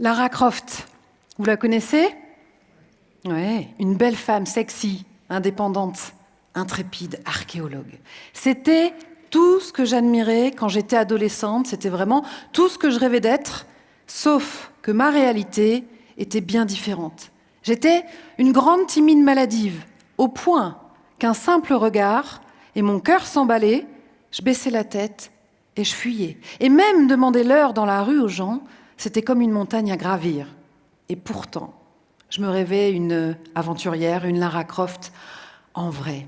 Lara Croft, vous la connaissez ? Ouais, une belle femme sexy, indépendante, intrépide, archéologue. C'était tout ce que j'admirais quand j'étais adolescente, c'était vraiment tout ce que je rêvais d'être, sauf que ma réalité était bien différente. J'étais une grande timide maladive, au point qu'un simple regard et mon cœur s'emballait, je baissais la tête et je fuyais. Et même demander l'heure dans la rue aux gens, c'était comme une montagne à gravir. Et pourtant, je me rêvais une aventurière, une Lara Croft en vrai.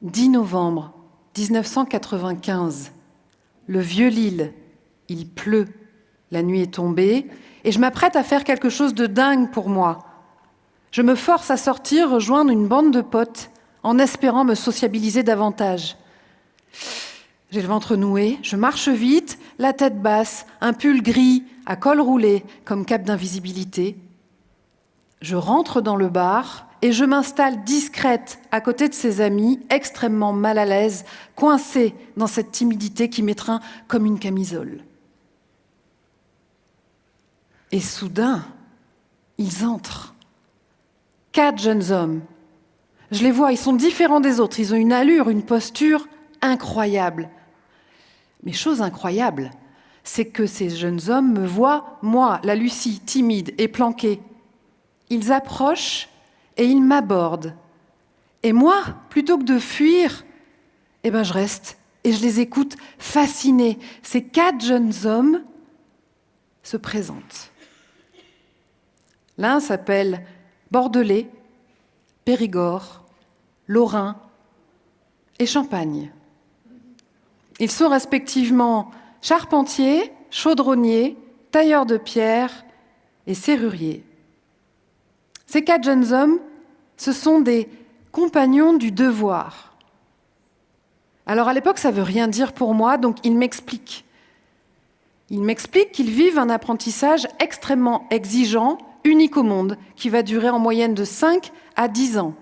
10 novembre 1995, le vieux Lille, il pleut, la nuit est tombée, et je m'apprête à faire quelque chose de dingue pour moi. Je me force à sortir, rejoindre une bande de potes, en espérant me sociabiliser davantage. J'ai le ventre noué, je marche vite, la tête basse, un pull gris, à col roulé, comme cape d'invisibilité. Je rentre dans le bar et je m'installe discrète à côté de ses amis, extrêmement mal à l'aise, coincée dans cette timidité qui m'étreint comme une camisole. Et soudain, ils entrent. 4 jeunes hommes. Je les vois, ils sont différents des autres, ils ont une allure, une posture incroyable. Mais chose incroyable, c'est que ces jeunes hommes me voient, moi, la Lucie, timide et planquée. Ils approchent et ils m'abordent. Et moi, plutôt que de fuir, je reste et je les écoute fascinée. Ces 4 jeunes hommes se présentent. L'un s'appelle Bordelais, Périgord, Lorrain et Champagne. Ils sont respectivement charpentiers, chaudronniers, tailleurs de pierre et serruriers. Ces 4 jeunes hommes, ce sont des compagnons du devoir. Alors à l'époque, ça ne veut rien dire pour moi, donc ils m'expliquent. Ils m'expliquent qu'ils vivent un apprentissage extrêmement exigeant, unique au monde, qui va durer en moyenne de 5 à 10 ans.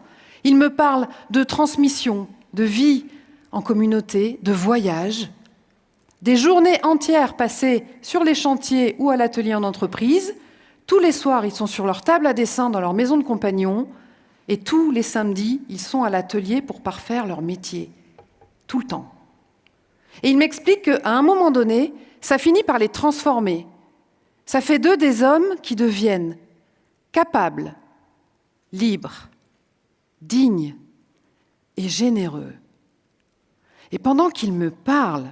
Ils me parlent de transmission, de vie en communauté, de voyage, des journées entières passées sur les chantiers ou à l'atelier en entreprise. Tous les soirs, ils sont sur leur table à dessin dans leur maison de compagnons et tous les samedis, ils sont à l'atelier pour parfaire leur métier, tout le temps. Et ils m'expliquent qu'à un moment donné, ça finit par les transformer. Ça fait d'eux des hommes qui deviennent capables, libres, dignes et généreux. Et pendant qu'ils me parlent,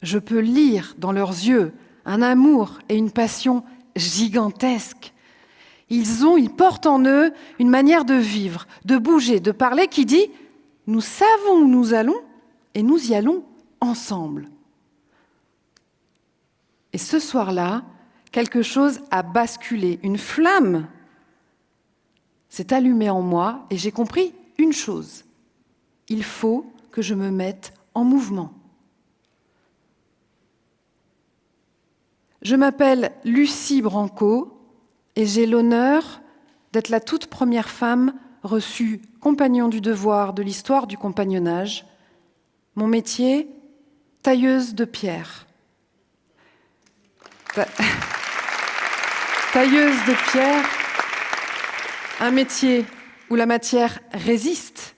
je peux lire dans leurs yeux un amour et une passion gigantesques. Ils portent en eux une manière de vivre, de bouger, de parler qui dit « Nous savons où nous allons et nous y allons ensemble ». Et ce soir-là, quelque chose a basculé, une flamme s'est allumée en moi et j'ai compris une chose. Il faut que je me mette en mouvement. Je m'appelle Lucie Branco et j'ai l'honneur d'être la toute première femme reçue compagnon du devoir de l'histoire du compagnonnage. Mon métier, tailleuse de pierre. Tailleuse de pierre, un métier où la matière résiste,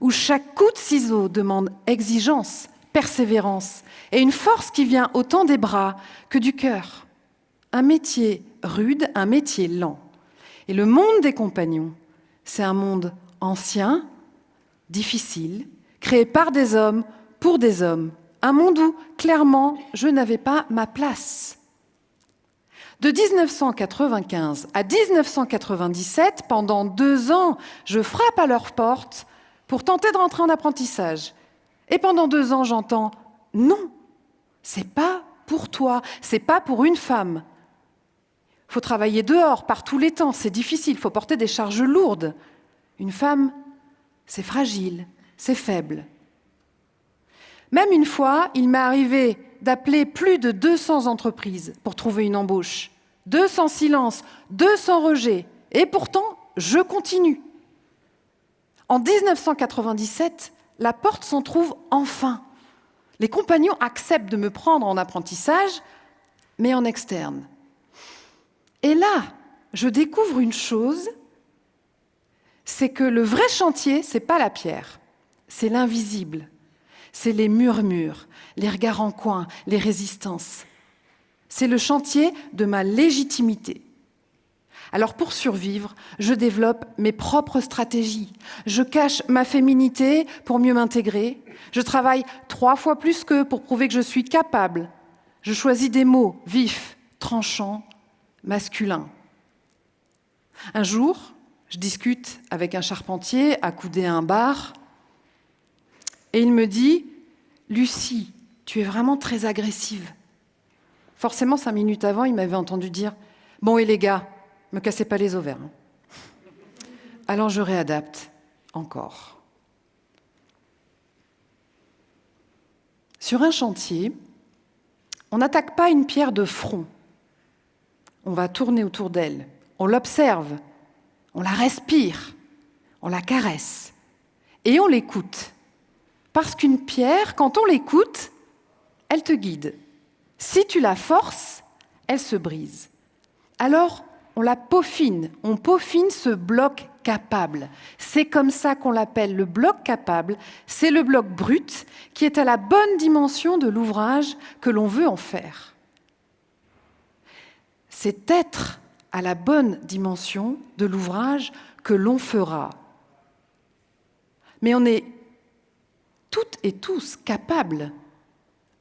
où chaque coup de ciseau demande exigence, persévérance et une force qui vient autant des bras que du cœur. Un métier rude, un métier lent. Et le monde des compagnons, c'est un monde ancien, difficile, créé par des hommes, pour des hommes. Un monde où, clairement, je n'avais pas ma place. De 1995 à 1997, pendant 2 ans, je frappe à leur porte pour tenter de rentrer en apprentissage. Et pendant 2 ans, j'entends « Non, c'est pas pour toi, c'est pas pour une femme. Il faut travailler dehors, par tous les temps, c'est difficile, il faut porter des charges lourdes. Une femme, c'est fragile, c'est faible. » Même une fois, il m'est arrivé d'appeler plus de 200 entreprises pour trouver une embauche. 200 silences, 200 rejets. Et pourtant, je continue. En 1997, la porte s'en trouve enfin. Les compagnons acceptent de me prendre en apprentissage, mais en externe. Et là, je découvre une chose, c'est que le vrai chantier, c'est pas la pierre, c'est l'invisible. C'est les murmures, les regards en coin, les résistances. C'est le chantier de ma légitimité. Alors pour survivre, je développe mes propres stratégies. Je cache ma féminité pour mieux m'intégrer. Je travaille 3 fois plus qu'eux pour prouver que je suis capable. Je choisis des mots vifs, tranchants, masculins. Un jour, je discute avec un charpentier accoudé à un bar et il me dit « Lucie, tu es vraiment très agressive. » Forcément, 5 minutes avant, il m'avait entendu dire « Bon, et les gars, me cassez pas les ovaires. » Alors je réadapte encore. Sur un chantier, on n'attaque pas une pierre de front. On va tourner autour d'elle, on l'observe, on la respire, on la caresse et on l'écoute. Parce qu'une pierre, quand on l'écoute, elle te guide. Si tu la forces, elle se brise. Alors, on la peaufine, on peaufine ce bloc capable. C'est comme ça qu'on l'appelle le bloc capable, c'est le bloc brut qui est à la bonne dimension de l'ouvrage que l'on veut en faire. C'est être à la bonne dimension de l'ouvrage que l'on fera. Mais on est toutes et tous capables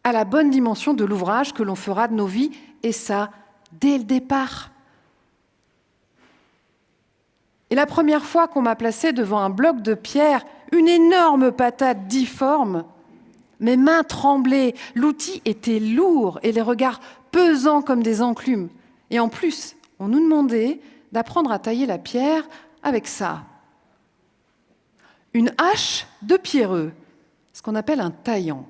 à la bonne dimension de l'ouvrage que l'on fera de nos vies, et ça, dès le départ. Et la première fois qu'on m'a placée devant un bloc de pierre, une énorme patate difforme, mes mains tremblaient, l'outil était lourd et les regards pesants comme des enclumes. Et en plus, on nous demandait d'apprendre à tailler la pierre avec ça. Une hache de pierreux, ce qu'on appelle un taillant.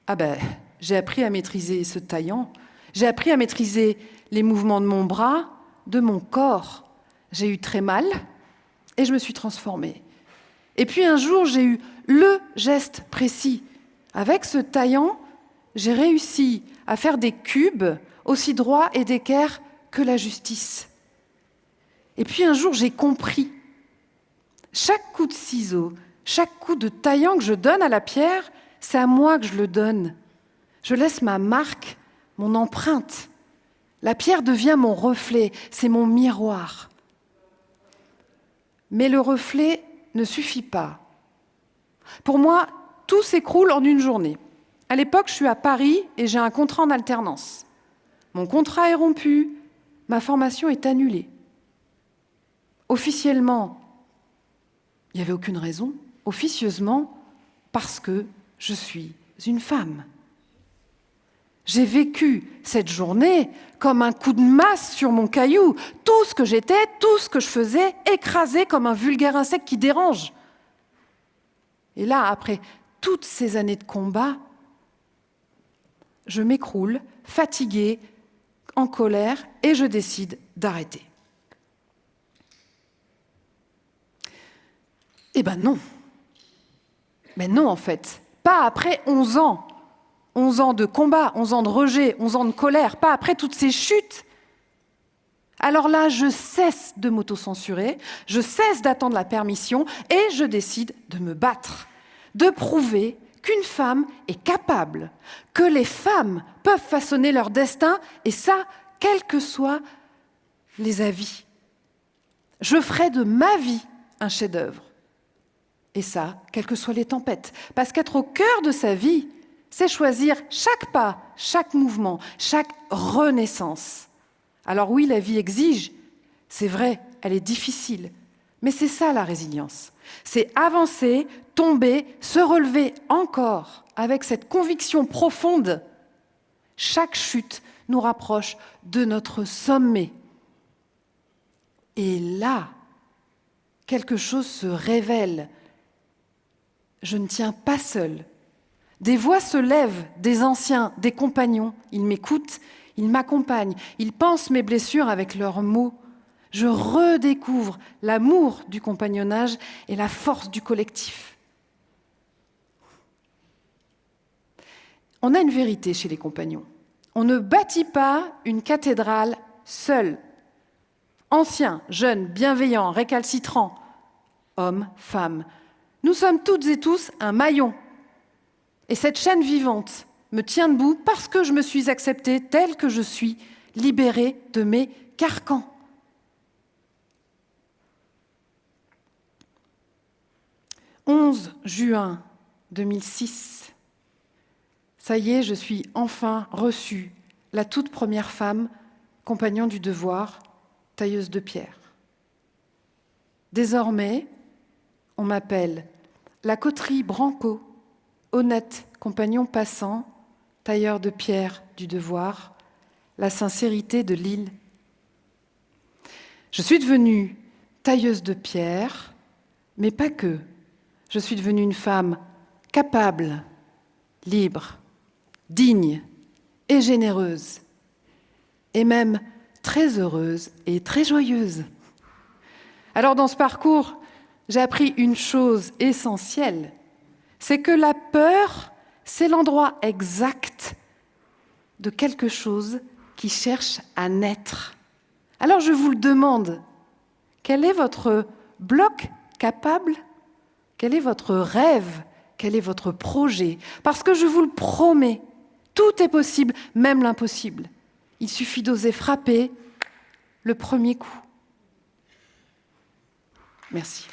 Ah ben, j'ai appris à maîtriser ce taillant, j'ai appris à maîtriser les mouvements de mon bras, de mon corps. J'ai eu très mal et je me suis transformée. Et puis un jour, j'ai eu le geste précis. Avec ce taillant, j'ai réussi à faire des cubes aussi droits et d'équerre que la justice. Et puis un jour, j'ai compris. Chaque coup de ciseau, chaque coup de taillant que je donne à la pierre, c'est à moi que je le donne. Je laisse ma marque, mon empreinte. La pierre devient mon reflet, c'est mon miroir. Mais le reflet ne suffit pas. Pour moi, tout s'écroule en une journée. À l'époque, je suis à Paris et j'ai un contrat en alternance. Mon contrat est rompu, ma formation est annulée. Officiellement, il n'y avait aucune raison. Officieusement, parce que je suis une femme. J'ai vécu cette journée comme un coup de masse sur mon caillou. Tout ce que j'étais, tout ce que je faisais, écrasé comme un vulgaire insecte qui dérange. Et là, après toutes ces années de combat, je m'écroule, fatiguée, en colère, et je décide d'arrêter. Eh ben non. Mais non, en fait. Pas après 11 ans. 11 ans de combat, 11 ans de rejet, 11 ans de colère, pas après toutes ces chutes. Alors là, je cesse de m'autocensurer, je cesse d'attendre la permission et je décide de me battre, de prouver qu'une femme est capable, que les femmes peuvent façonner leur destin, et ça, quels que soient les avis. Je ferai de ma vie un chef-d'œuvre. Et ça, quelles que soient les tempêtes. Parce qu'être au cœur de sa vie, c'est choisir chaque pas, chaque mouvement, chaque renaissance. Alors oui, la vie exige, c'est vrai, elle est difficile, mais c'est ça la résilience. C'est avancer, tomber, se relever encore avec cette conviction profonde. Chaque chute nous rapproche de notre sommet. Et là, quelque chose se révèle. Je ne tiens pas seule. Des voix se lèvent, des anciens, des compagnons. Ils m'écoutent, ils m'accompagnent, ils pansent mes blessures avec leurs mots. Je redécouvre l'amour du compagnonnage et la force du collectif. On a une vérité chez les compagnons. On ne bâtit pas une cathédrale seul. Anciens, jeunes, bienveillants, récalcitrants, hommes, femmes, nous sommes toutes et tous un maillon. Et cette chaîne vivante me tient debout parce que je me suis acceptée telle que je suis, libérée de mes carcans. « 11 juin 2006. Ça y est, je suis enfin reçue, la toute première femme, compagnon du devoir, tailleuse de pierre. Désormais, on m'appelle la coterie Branco, honnête compagnon passant, tailleur de pierre du devoir, la sincérité de l'île. Je suis devenue tailleuse de pierre, mais pas que. Je suis devenue une femme capable, libre, digne et généreuse, et même très heureuse et très joyeuse. Alors dans ce parcours, j'ai appris une chose essentielle, c'est que la peur, c'est l'endroit exact de quelque chose qui cherche à naître. Alors je vous le demande, quel est votre bloc capable ? Quel est votre rêve ? Quel est votre projet ? Parce que je vous le promets, tout est possible, même l'impossible. Il suffit d'oser frapper le premier coup. Merci.